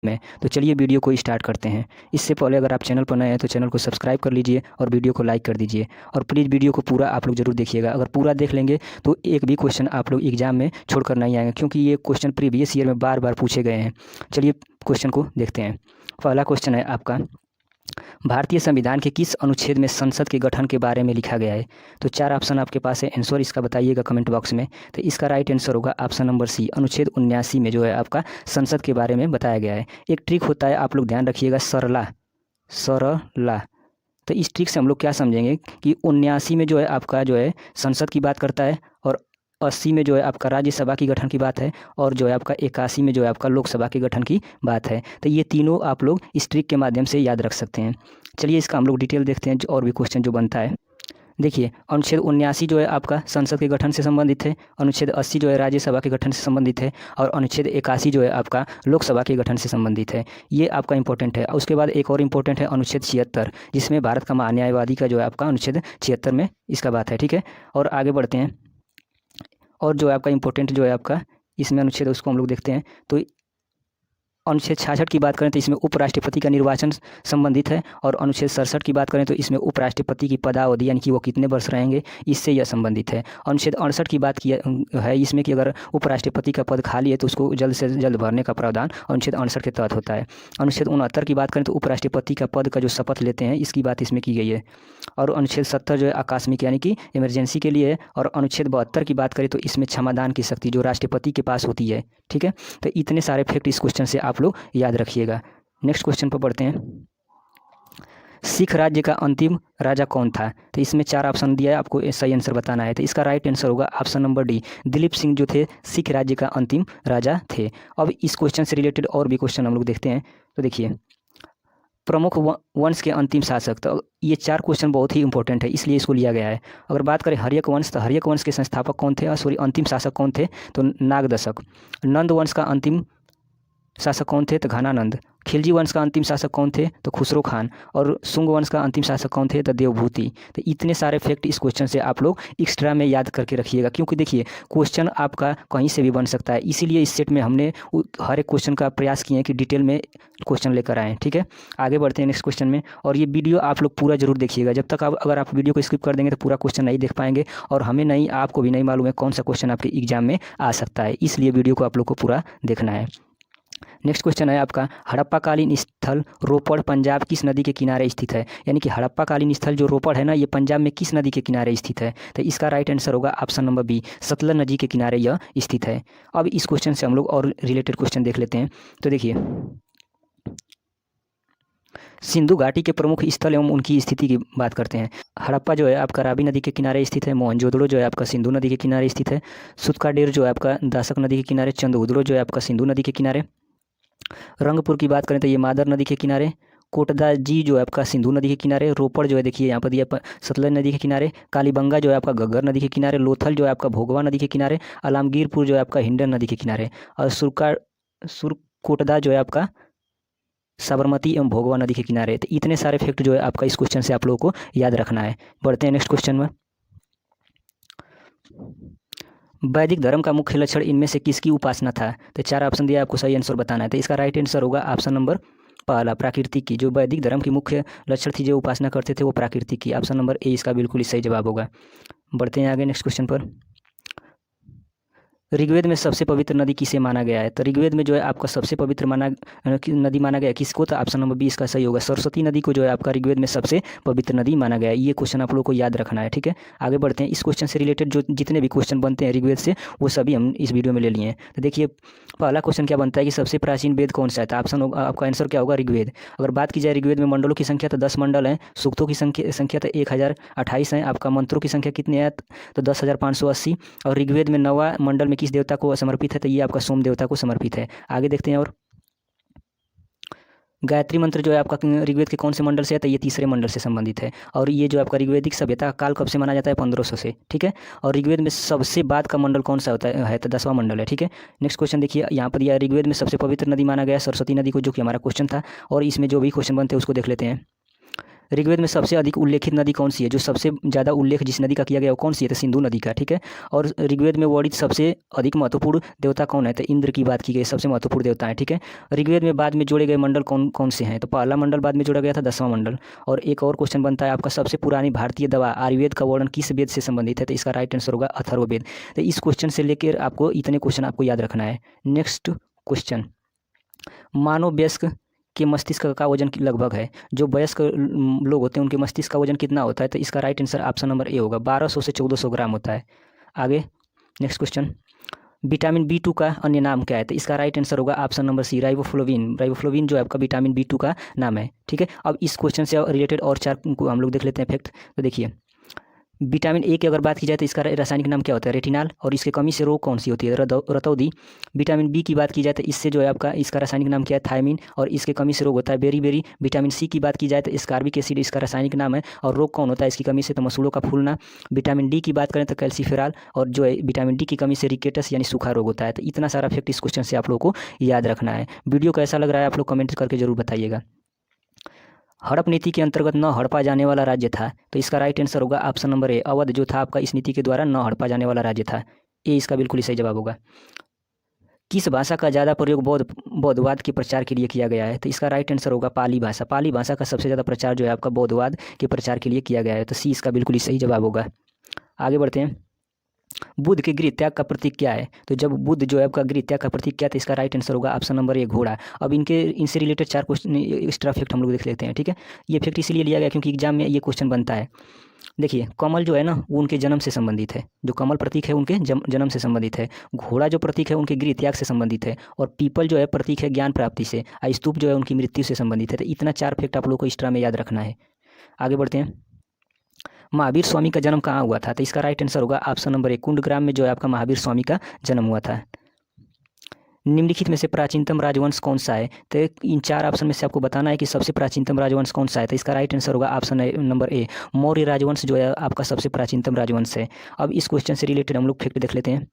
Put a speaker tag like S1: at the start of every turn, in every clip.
S1: में। तो चलिए वीडियो को स्टार्ट करते हैं। इससे पहले अगर आप चैनल पर नए हैं तो चैनल को सब्सक्राइब कर लीजिए और वीडियो को लाइक कर दीजिए, और प्लीज़ वीडियो को पूरा आप लोग ज़रूर देखिएगा। अगर पूरा देख लेंगे तो एक भी क्वेश्चन आप लोग एग्जाम में छोड़कर नहीं आएंगे, क्योंकि ये क्वेश्चन प्रीवियस ईयर में बार बार पूछे गए हैं। चलिए क्वेश्चन को देखते हैं। पहला क्वेश्चन है आपका, भारतीय संविधान के किस अनुच्छेद में संसद के गठन के बारे में लिखा गया है? तो 4 ऑप्शन आपके पास है, आंसर इसका बताइएगा कमेंट बॉक्स में। तो इसका राइट आंसर होगा ऑप्शन नंबर सी, अनुच्छेद 79 में जो है आपका संसद के बारे में बताया गया है। एक ट्रिक होता है, आप लोग ध्यान रखिएगा, सरला सरला। तो इस ट्रिक से हम लोग क्या समझेंगे कि 79 में जो है आपका जो है संसद की बात करता है, और 80 में जो है आपका राज्यसभा की गठन की बात है, और जो है आपका 81 में जो है आपका लोकसभा के गठन की बात है। तो ये तीनों आप लोग इस ट्रिक के माध्यम से याद रख सकते हैं। चलिए इसका हम लोग डिटेल देखते हैं और भी क्वेश्चन जो बनता है। देखिए, अनुच्छेद 79 जो है आपका संसद के गठन से संबंधित है, अनुच्छेद 80 जो है राज्यसभा के गठन से संबंधित है, और अनुच्छेद 81 जो है आपका लोकसभा के गठन से संबंधित है। ये आपका इंपॉर्टेंट है। उसके बाद एक और इम्पोर्टेंट है अनुच्छेद 76, जिसमें भारत का महान्यायवादी का जो है आपका अनुच्छेद 76 में इसका बात है। ठीक है, और आगे बढ़ते हैं। और जो है आपका इम्पोर्टेंट जो है आपका इसमें अनुच्छेद, उसको हम लोग देखते हैं। तो अनुच्छेद 66 की बात करें तो इसमें उपराष्ट्रपति का निर्वाचन संबंधित है, और अनुच्छेद 67 की बात करें तो इसमें उपराष्ट्रपति की पदावधि यानी कि वो कितने वर्ष रहेंगे, इससे यह संबंधित है। अनुच्छेद 68 की बात किया है इसमें कि अगर उपराष्ट्रपति का पद खाली है तो उसको जल्द से जल्द भरने का प्रावधान अनुच्छेद 68 के तहत होता है। अनुच्छेद 69 की बात करें तो उपराष्ट्रपति का पद का जो शपथ लेते हैं इसकी बात इसमें की गई है। और अनुच्छेद 70 जो है आकस्मिक यानी कि इमरजेंसी के लिए है, और अनुच्छेद 72 की बात करें तो इसमें क्षमादान की शक्ति जो राष्ट्रपति के पास होती है। ठीक है, तो इतने सारे फैक्ट इस क्वेश्चन से आप लोग याद रखिएगा। नेक्स्ट क्वेश्चन पर बढ़ते हैं। सिख राज्य का अंतिम राजा कौन था? तो इसमें 4 ऑप्शन दिया है, आपको सही आंसर बताना है। तो इसका राइट आंसर होगा option number D, Dilip Singh जो थे सिख राज्य का अंतिम राजा थे। अब इस क्वेश्चन से रिलेटेड और भी क्वेश्चन हम लोग देखते हैं। तो देखिए, प्रमुख वंश के अंतिम शासक, तो ये 4 क्वेश्चन बहुत ही इंपॉर्टेंट है, इसलिए इसको लिया गया है। अगर बात करें हर्यक वंश, तो हर्यक वंश के संस्थापक कौन थे, सॉरी अंतिम शासक कौन थे, तो नागदशक। नंद वंश का अंतिम शासक कौन थे, तो घनानंद। खिलजी वंश का अंतिम शासक कौन थे, तो खुसरो खान। और शुंग वंश का अंतिम शासक कौन थे, तो देवभूति। तो इतने सारे फैक्ट इस क्वेश्चन से आप लोग एक्स्ट्रा में याद करके रखिएगा, क्योंकि देखिए क्वेश्चन आपका कहीं से भी बन सकता है, इसीलिए इस सेट में हमने हर एक क्वेश्चन का प्रयास किए हैं कि डिटेल में क्वेश्चन लेकर आएँ। ठीक है, आगे बढ़ते हैं नेक्स्ट क्वेश्चन में। और ये वीडियो आप लोग पूरा जरूर देखिएगा, जब तक आप अगर आप वीडियो को स्किप कर देंगे तो पूरा क्वेश्चन नहीं देख पाएंगे, और हमें नहीं, आपको भी नहीं मालूम है कौन सा क्वेश्चन आपके एग्जाम में आ सकता है, इसलिए वीडियो को आप लोग को पूरा देखना है। नेक्स्ट क्वेश्चन है आपका, हड़प्पाकालीन स्थल रोपड़ पंजाब किस नदी के किनारे स्थित है? यानी कि हड़प्पाकालीन स्थल जो रोपड़ है ना, ये पंजाब में किस नदी के किनारे स्थित है? तो इसका राइट आंसर होगा ऑप्शन नंबर बी, सतलज नदी के किनारे यह स्थित है। अब इस क्वेश्चन से हम लोग और रिलेटेड क्वेश्चन देख लेते हैं। तो देखिए, सिंधु घाटी के प्रमुख स्थल एवं उनकी स्थिति की बात करते हैं। हड़प्पा जो है आपका रावी नदी के किनारे स्थित है, मोहनजोदड़ो जो है आपका सिंधु नदी के किनारे स्थित है, सुतकाडेर जो है आपका दासक नदी के किनारे, चंदहुदड़ो जो है आपका सिंधु नदी के किनारे, रंगपुर की बात करें तो ये मादर नदी के किनारे, कोटदा जी जो है आपका सिंधु नदी के किनारे, रोपड़ जो है देखिए यहाँ पर दिया सतलज नदी के किनारे, कालीबंगा जो है आपका घग्गर नदी के किनारे, लोथल जो है आपका भोगवा नदी के किनारे, आलमगीरपुर जो है आपका हिंडन नदी के किनारे, और सुरकोटदा जो है आपका साबरमती एवं भोगवा नदी के किनारे। तो इतने सारे फैक्ट जो है आपका इस क्वेश्चन से आप लोगों को याद रखना है। बढ़ते हैं नेक्स्ट क्वेश्चन में। वैदिक धर्म का मुख्य लक्षण इनमें से किसकी उपासना था? तो 4 ऑप्शन दिया, आपको सही आंसर बताना है। तो इसका राइट आंसर होगा ऑप्शन नंबर पहला, प्राकृतिक की। जो वैदिक धर्म की मुख्य लक्षण थी, जो उपासना करते थे, वो प्राकृतिक की। ऑप्शन नंबर ए इसका बिल्कुल ही सही जवाब होगा। बढ़ते हैं आगे नेक्स्ट क्वेश्चन पर। ऋग्वेद में सबसे पवित्र नदी किसे माना गया है? तो ऋग्वेद में जो है आपका सबसे पवित्र नदी माना गया है किसको? तो ऑप्शन नंबर बी इसका सही होगा, सरस्वती नदी को जो है आपका ऋग्वेद में सबसे पवित्र नदी माना गया है। ये क्वेश्चन आप लोगों को याद रखना है। ठीक है, आगे बढ़ते हैं। इस क्वेश्चन से रिलेटेड जो जितने भी क्वेश्चन बनते हैं ऋग्वेद से, वो सभी हम इस वीडियो में ले लिए हैं। तो देखिए, पहला क्वेश्चन क्या बनता है कि सबसे प्राचीन वेद कौन सा है? तो ऑप्शन आपका आंसर क्या होगा? ऋग्वेद। अगर बात की जाए ऋग्वेद में मंडलों की संख्या, तो 10 मंडल हैं। सूक्तों की संख्या तो 1028 है। आपका मंत्रों की संख्या कितनी है? तो 10,580। और ऋग्वेद में 9वां मंडल में किस देवता को समर्पित है? तो ये आपका सोम देवता को समर्पित है। आगे देखते हैं। और गायत्री मंत्र जो है आपका ऋग्वेद के कौन से मंडल से है? तो ये 3रे मंडल से संबंधित है। और ये जो आपका ऋग्वेदिक सभ्यता का काल कब से माना जाता है? 1500 से। ठीक है, और ऋग्वेद में सबसे बाद का मंडल कौन सा होता है? तो 10वां मंडल है। ठीक है, नेक्स्ट क्वेश्चन देखिए, यहाँ पर यह ऋग्वेद में सबसे पवित्र नदी माना गया सरस्वती नदी को, जो कि हमारा क्वेश्चन था। और इसमें जो भी क्वेश्चन बनते हैं उसको देख लेते हैं। ऋग्वेद में सबसे अधिक उल्लेखित नदी कौन सी है? जो सबसे ज़्यादा उल्लेख जिस नदी का किया गया वो कौन सी है? तो सिंधु नदी का, ठीक है। और ऋग्वेद में वर्णित सबसे अधिक महत्वपूर्ण देवता कौन है? तो इंद्र की बात की गई, सबसे महत्वपूर्ण देवता है, ठीक है। ऋग्वेद में बाद में जोड़े गए मंडल कौन कौन से हैं? तो पहला मंडल बाद में जोड़ा गया था 10वां मंडल। और एक और क्वेश्चन बनता है आपका, सबसे पुरानी भारतीय दवा आयुर्वेद का वर्णन किस वेद से संबंधित है? तो इसका राइट आंसर होगा अथर्ववेद। तो इस क्वेश्चन से लेकर आपको इतने क्वेश्चन आपको याद रखना है। नेक्स्ट क्वेश्चन, मानव वयस्क के मस्तिष्क का वजन लगभग है, जो वयस्क लोग होते हैं उनके मस्तिष्क का वजन कितना होता है? तो इसका राइट आंसर ऑप्शन नंबर ए होगा, 1200 से 1400 ग्राम होता है। आगे नेक्स्ट क्वेश्चन, विटामिन बी 2 का अन्य नाम क्या है? तो इसका राइट आंसर होगा option number C, riboflavin. Riboflavin जो है आपका विटामिन बी 2 का नाम है, ठीक है। अब इस क्वेश्चन से रिलेटेड और 4 को हम लोग देख लेते हैं फैक्ट। तो देखिए, विटामिन ए की अगर बात की जाए तो इसका रासायनिक नाम क्या होता है? रेटिनाल। और इसके कमी से रोग कौन सी होती है? रतौदी। विटामिन बी की बात की जाए तो इससे जो है आपका इसका रासायनिक नाम क्या है? थायमिन। और इसके कमी से रोग होता है बेरी। विटामिन सी की बात की जाए तो स्कार्बिक एसिड इसका रासायनिक नाम है। और रोग कौन होता है इसकी कमी से? तो मसूड़ों का फूलना। विटामिन डी की बात करें तो कैल्सीफेरॉल। और जो है विटामिन डी की कमी से रिकेटस यानी सूखा रोग होता है। तो इतना सारा फैक्ट इस क्वेश्चन से आप लोगों को याद रखना है। वीडियो कैसा लग रहा है आप लोग कमेंट करके जरूर बताइएगा। हड़प नीति के अंतर्गत न हड़पा जाने वाला राज्य था? तो इसका राइट आंसर होगा ऑप्शन नंबर ए, अवध जो था आपका इस नीति के द्वारा न हड़पा जाने वाला राज्य था। ये इसका बिल्कुल ही सही जवाब होगा। किस भाषा का ज़्यादा प्रयोग बौद्धवाद के प्रचार के लिए किया गया है? तो इसका राइट आंसर होगा पाली भाषा। पाली भाषा का सबसे ज़्यादा प्रचार जो है आपका बौद्धवाद के प्रचार के लिए किया गया है। तो सी इसका बिल्कुल ही सही जवाब होगा। आगे बढ़ते हैं, बुद्ध के गृह त्याग का प्रतीक क्या है? तो जब बुद्ध जो है आपका गृह त्याग का प्रतीक क्या था? इसका राइट आंसर होगा ऑप्शन नंबर ए, घोड़ा। अब इनसे रिलेटेड 4 क्वेश्चन एक्स्ट्रा फैक्ट हम लोग देख लेते हैं, ठीक है। ये फैक्ट इसलिए लिया गया क्योंकि एग्जाम में ये क्वेश्चन बनता है। देखिए, कमल जो है ना वो उनके जन्म से संबंधित है। जो कमल प्रतीक है उनके जन्म से संबंधित है। घोड़ा जो प्रतीक है उनके गृह त्याग से संबंधित है। और पीपल जो है प्रतीक है ज्ञान प्राप्ति से। स्तूप जो है उनकी मृत्यु से संबंधित है। तो इतना 4 फैक्ट आप लोग को एक्स्ट्रा में याद रखना है। आगे बढ़ते हैं, महावीर स्वामी का जन्म कहाँ हुआ था? तो इसका राइट आंसर होगा ऑप्शन नंबर ए, कुंडग्राम में जो है आपका महावीर स्वामी का जन्म हुआ था। निम्नलिखित में से प्राचीनतम राजवंश कौन सा है? तो इन 4 ऑप्शन में से आपको बताना है कि सबसे प्राचीनतम राजवंश कौन सा है। तो इसका राइट आंसर होगा ऑप्शन नंबर ए, मौर्य राजवंश जो है आपका सबसे प्राचीनतम राजवंश है। अब इस क्वेश्चन से रिलेटेड हम लोग फैक्ट देख लेते हैं।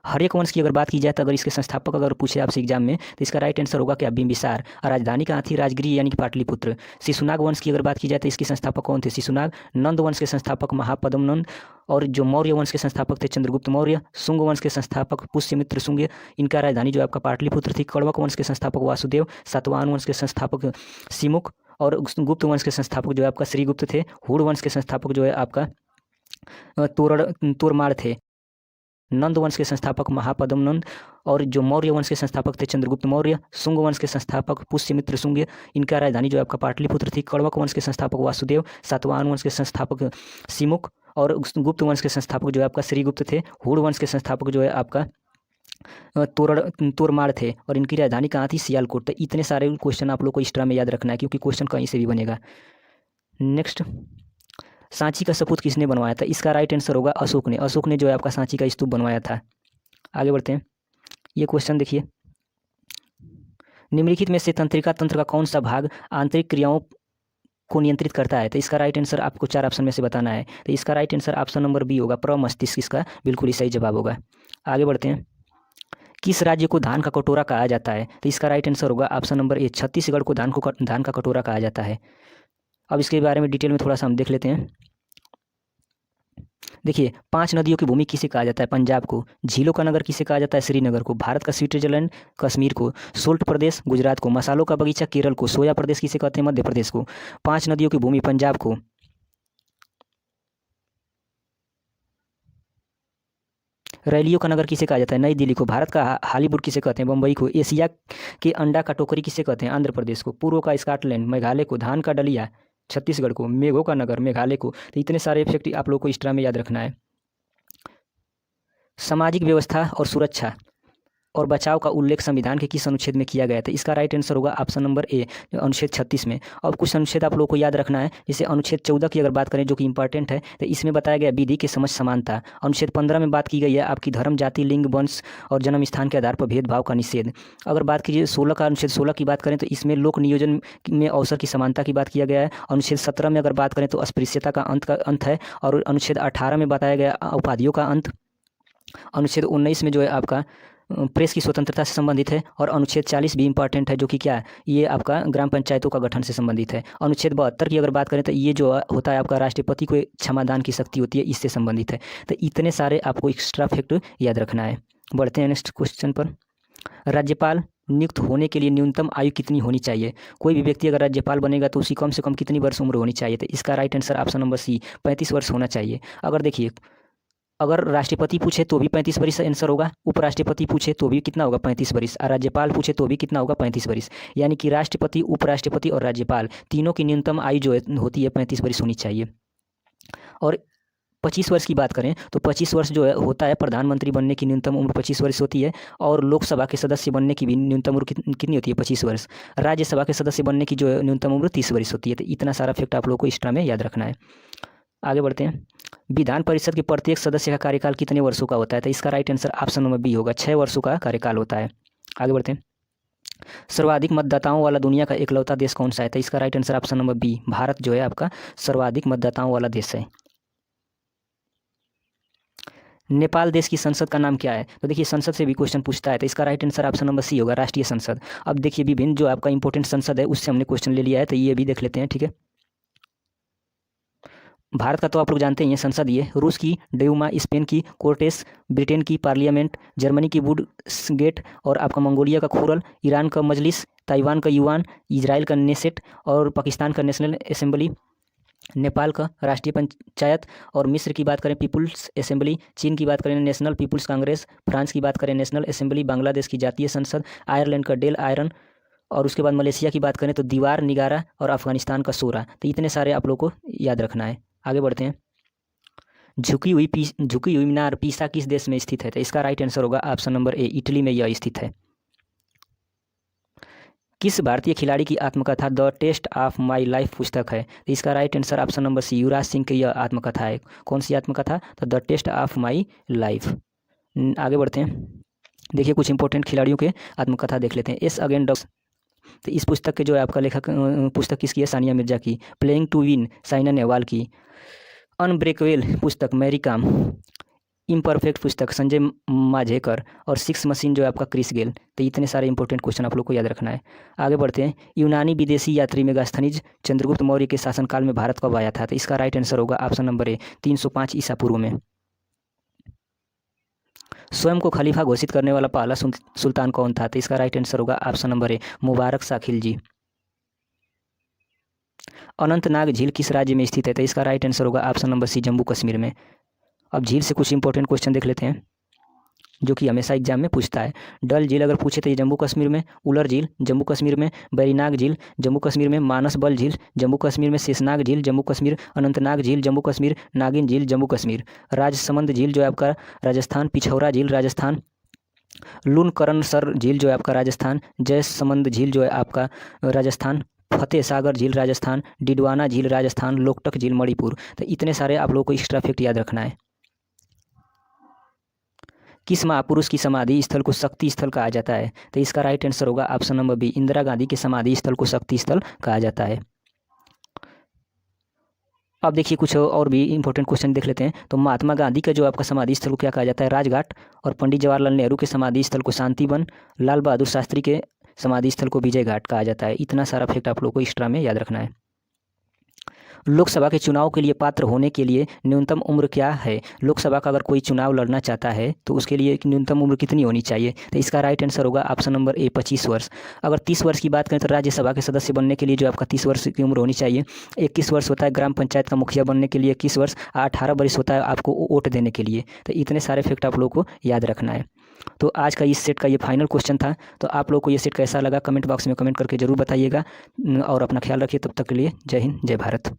S1: हर्यक वंश की अगर बात की जाए तो अगर इसके संस्थापक अगर पूछे आपसे एग्जाम में तो इसका राइट आंसर होगा क्या? बिंबिसार। राजधानी कहाँ थी? राजगिरी यानी कि पाटलिपुत्र। शिशुनाग वंश की अगर बात की जाए तो इसके संस्थापक कौन थे? शिशुनाग। नंद वंश के संस्थापक महापद्मनंद। और जो मौर्य वंश के संस्थापक थे चंद्रगुप्त मौर्य। शुंग वंश के संस्थापक पुष्यमित्र शुंग, इनका राजधानी जो आपका पाटलिपुत्र थी। कड़वक वंश के संस्थापक वासुदेव। सातवाहन वंश के संस्थापक सिमुख। और गुप्त वंश के संस्थापक जो है आपका श्रीगुप्त थे। हुड़ वंश के संस्थापक जो है आपका तोरमाड़ थे। नंद वंश के संस्थापक महापद्मनंद। और जो मौर्य वंश के संस्थापक थे चंद्रगुप्त मौर्य। शुंग वंश के संस्थापक पुष्यमित्र शुंग, इनका राजधानी जो है आपका पाटलिपुत्र थी। कड़वक वंश के संस्थापक वासुदेव। सातवाहन वंश के संस्थापक सिमुख। और गुप्त वंश के संस्थापक जो है आपका श्रीगुप्त थे। हुड़ वंश के संस्थापक जो है आपका तोरमाड़ थे। और इनकी राजधानी कहाँ थी? सियालकोट। तो इतने सारे क्वेश्चन आप लोग को एक्स्ट्रा में याद रखना है क्योंकि क्वेश्चन कहीं से भी बनेगा। नेक्स्ट, सांची का सपूत किसने बनवाया था? इसका राइट आंसर होगा अशोक ने। अशोक ने जो है आपका सांची का स्तूप बनवाया था। आगे बढ़ते हैं, ये क्वेश्चन देखिए, निम्नलिखित में से तंत्रिका तंत्र का कौन सा भाग आंतरिक क्रियाओं को नियंत्रित करता है? तो इसका राइट आंसर आपको 4 ऑप्शन में से बताना है। तो इसका right answer option number B होगा, प्रमस्तिष्क इसका बिल्कुल ही सही जवाब होगा। आगे बढ़ते हैं, किस राज्य को धान का कटोरा कहा जाता है? तो इसका राइट आंसर होगा ऑप्शन नंबर ए, छत्तीसगढ़ को धान का कटोरा कहा जाता है। अब इसके बारे में डिटेल में थोड़ा सा हम देख लेते हैं। देखिए, 5 नदियों की भूमि किसे कहा जाता है? पंजाब को। झीलों का नगर किसे कहा जाता है? श्रीनगर को। भारत का स्विट्जरलैंड कश्मीर को। सोल्ट प्रदेश गुजरात को। मसालों का बगीचा केरल को। सोया प्रदेश किसे कहते हैं? मध्य प्रदेश को। 5 नदियों की भूमि पंजाब को। रैलियों का नगर किसे कहा जाता है? नई दिल्ली को। भारत का हॉलीवुड किसे कहते हैं? बम्बई को। एशिया के अंडा का टोकरी किसे कहते हैं? आंध्र प्रदेश को। पूर्व का स्कॉटलैंड मेघालय को। धान का डलिया छत्तीसगढ़ को। मेघों का नगर मेघालय को। तो इतने सारे इफेक्ट आप लोग को एक्स्ट्रा में याद रखना है। सामाजिक व्यवस्था और सुरक्षा और बचाव का उल्लेख संविधान के किस अनुच्छेद में किया गया था? इसका राइट आंसर होगा ऑप्शन नंबर ए, अनुच्छेद 36 में। और कुछ अनुच्छेद आप लोगों को याद रखना है, जैसे अनुच्छेद 14 की अगर बात करें जो कि इंपॉर्टेंट है, तो इसमें बताया गया विधि की समझ समानता। अनुच्छेद 15 में बात की गई है आपकी धर्म जाति लिंग वंश और जन्म स्थान के आधार पर भेदभाव का निषेध। अगर बात कीजिए 16 का अनुच्छेद 16 की बात करें तो इसमें लोक नियोजन में अवसर की समानता की बात किया गया है। अनुच्छेद 17 में अगर बात करें तो अस्पृश्यता का अंत है। और अनुच्छेद 18 में बताया गया उपाधियों का अंत। अनुच्छेद 19 में जो है आपका प्रेस की स्वतंत्रता से संबंधित है। और अनुच्छेद 40 भी इंपॉर्टेंट है, जो कि क्या है, ये आपका ग्राम पंचायतों का गठन से संबंधित है। अनुच्छेद 72 की अगर बात करें तो ये जो होता है आपका राष्ट्रपति को क्षमादान की शक्ति होती है, इससे संबंधित है। तो इतने सारे आपको एक्स्ट्रा फैक्ट याद रखना है। बढ़ते हैं नेक्स्ट क्वेश्चन पर। राज्यपाल नियुक्त होने के लिए न्यूनतम आयु कितनी होनी चाहिए? कोई भी व्यक्ति अगर राज्यपाल बनेगा तो उसकी कम से कम कितनी वर्ष उम्र होनी चाहिए? तो इसका right answer option number C 35 वर्ष होना चाहिए। अगर देखिए, अगर राष्ट्रपति पूछे तो भी 35 वर्ष आंसर होगा, उपराष्ट्रपति पूछे तो भी कितना होगा 35 वर्ष, और राज्यपाल पूछे तो भी कितना होगा 35 वर्ष। यानी कि राष्ट्रपति, उपराष्ट्रपति और राज्यपाल तीनों की न्यूनतम आयु जो होती है 35 वर्ष होनी चाहिए। और 25 वर्ष की बात करें तो 25 वर्ष जो है होता है प्रधानमंत्री बनने की न्यूनतम उम्र 25 वर्ष होती है। और लोकसभा के सदस्य बनने की भी न्यूनतम उम्र कितनी होती है? 25 वर्ष। राज्यसभा के सदस्य बनने की जो है न्यूनतम उम्र 30 वर्ष होती है। तो इतना सारा फैक्ट आप लोगों को एक्स्ट्रा में याद रखना है। आगे बढ़ते हैं। विधान परिषद के प्रत्येक सदस्य का कार्यकाल कितने वर्षों का होता है? तो इसका right answer option number B होगा, 6 वर्षों का कार्यकाल होता है। आगे बढ़ते हैं। सर्वाधिक मतदाताओं वाला दुनिया का इकलौता देश कौन सा है? तो इसका right answer option number B, Bharat जो है आपका सर्वाधिक मतदाताओं वाला देश है। नेपाल देश की संसद का नाम क्या है? तो देखिए, संसद से भी क्वेश्चन पूछता है, तो इसका right answer option number C होगा, राष्ट्रीय संसद। अब देखिए, विभिन्न जो आपका इंपॉर्टेंट संसद है उससे हमने क्वेश्चन ले लिया है, तो ये भी देख लेते हैं, ठीक है। भारत का तो आप लोग जानते ही हैं, संसद ये। रूस की ड्यूमा, स्पेन की कोर्टेस, ब्रिटेन की पार्लियामेंट, जर्मनी की बुंडसगेट, और आपका मंगोलिया का खुरल, ईरान का मजलिस, ताइवान का युआन, इजराइल का नेसेट, और पाकिस्तान का नेशनल असेंबली, नेपाल का राष्ट्रीय पंचायत, और मिस्र की बात करें पीपुल्स असेंबली, चीन की बात करें नेशनल पीपुल्स कांग्रेस, फ्रांस की बात करें नेशनल असेंबली, बांग्लादेश की जातीय संसद, आयरलैंड का डेल आयरन, और उसके बाद मलेशिया की बात करें तो दीवार निगारा, और अफगानिस्तान का शोरा। तो इतने सारे आप लोग को याद रखना है। आगे बढ़ते हैं। झुकी हुई मीनार पीसा किस देश में स्थित है? तो इसका राइट आंसर होगा ऑप्शन नंबर ए, इटली में यह स्थित है। किस भारतीय खिलाड़ी की आत्मकथा the test of my life पुस्तक है? तो इसका right answer option number C, Yuvraj Singh की यह आत्मकथा है। कौन सी आत्मकथा? तो the test of my life. आगे बढ़ते हैं। देखिए, कुछ इंपॉर्टेंट खिलाड़ियों के आत्मकथा देख लेते हैं। एस अगेन डॉग्स, तो इस पुस्तक के जो है आपका लेखक, पुस्तक किसकी है? सानिया मिर्जा की। Playing to win, Saina Nehwal की। अनब्रेकवेल पुस्तक मैरी कॉम। इम्परफेक्ट पुस्तक संजय मांझेकर। और सिक्स मशीन जो है आपका क्रिस गेल। तो इतने सारे इंपॉर्टेंट क्वेश्चन आप लोग को याद रखना है। आगे बढ़ते हैं। यूनानी विदेशी यात्री मेगास्थनीज चंद्रगुप्त मौर्य के शासनकाल में भारत कब आया था? तो इसका राइट आंसर होगा ऑप्शन नंबर ए, 305 ईसा पूर्व में। स्वयं को खलीफा घोषित करने वाला पहला सुल्तान कौन था? तो इसका राइट आंसर होगा option number A, Mubarak Shah Khilji. Anantnag झील किस राज्य में स्थित है? तो इसका राइट आंसर होगा option number C, Jammu Kashmir में। अब झील से कुछ इंपॉर्टेंट क्वेश्चन देख लेते हैं जो कि हमेशा एग्जाम में पूछता है। डल झील अगर पूछे तो ये जम्मू कश्मीर में, उलर झील जम्मू कश्मीर में, बैरीनाग झील जम्मू कश्मीर में, मानस बल झील जम्मू कश्मीर में, शेषनाग झील जम्मू कश्मीर, अनंतनाग झील जम्मू कश्मीर, नागिन झील जम्मू कश्मीर, राजसमंद झील जो है आपका राजस्थान, पिछौरा झील राजस्थान, लूनकरणसर झील जो है आपका राजस्थान, जयसमंद झील जो है आपका राजस्थान, फतेह सागर झील राजस्थान, डिडवाना झील राजस्थान, लोकटक झील मणिपुर। तो इतने सारे आप लोगों को एक्स्ट्रा फैक्ट याद रखना है। किस महापुरुष की समाधि स्थल को शक्ति स्थल कहा जाता है? तो इसका राइट आंसर होगा option number B, Indira Gandhi के समाधि स्थल को शक्ति स्थल कहा जाता है। अब देखिए, कुछ और भी इंपॉर्टेंट क्वेश्चन देख लेते हैं। तो महात्मा गांधी का जो आपका समाधि स्थल को क्या कहा जाता है? राजघाट। और पंडित जवाहरलाल नेहरू के समाधि स्थल को शांतिवन, लाल बहादुर शास्त्री के समाधि स्थल को विजय घाट कहा जाता है। इतना सारा फैक्ट आप लोगों को एक्स्ट्रा में याद रखना है। लोकसभा के चुनाव के लिए पात्र होने के लिए न्यूनतम उम्र क्या है? लोकसभा का अगर कोई चुनाव लड़ना चाहता है तो उसके लिए न्यूनतम उम्र कितनी होनी चाहिए? तो इसका राइट आंसर होगा ऑप्शन नंबर ए, 25 वर्ष। अगर 30 वर्ष की बात करें तो राज्यसभा के सदस्य बनने के लिए जो आपका 30 वर्ष की उम्र होनी चाहिए। 21 वर्ष होता है ग्राम पंचायत का मुखिया बनने के लिए, 21 वर्ष। 18 वर्ष होता है आपको वोट देने के लिए। तो इतने सारे फैक्ट आप लोगों को याद रखना है। तो आज का इस सेट का ये फाइनल क्वेश्चन था। तो आप लोग को ये सेट कैसा लगा कमेंट बॉक्स में कमेंट करके जरूर बताइएगा, और अपना ख्याल रखिए। तब तक के लिए जय हिंद, जय भारत।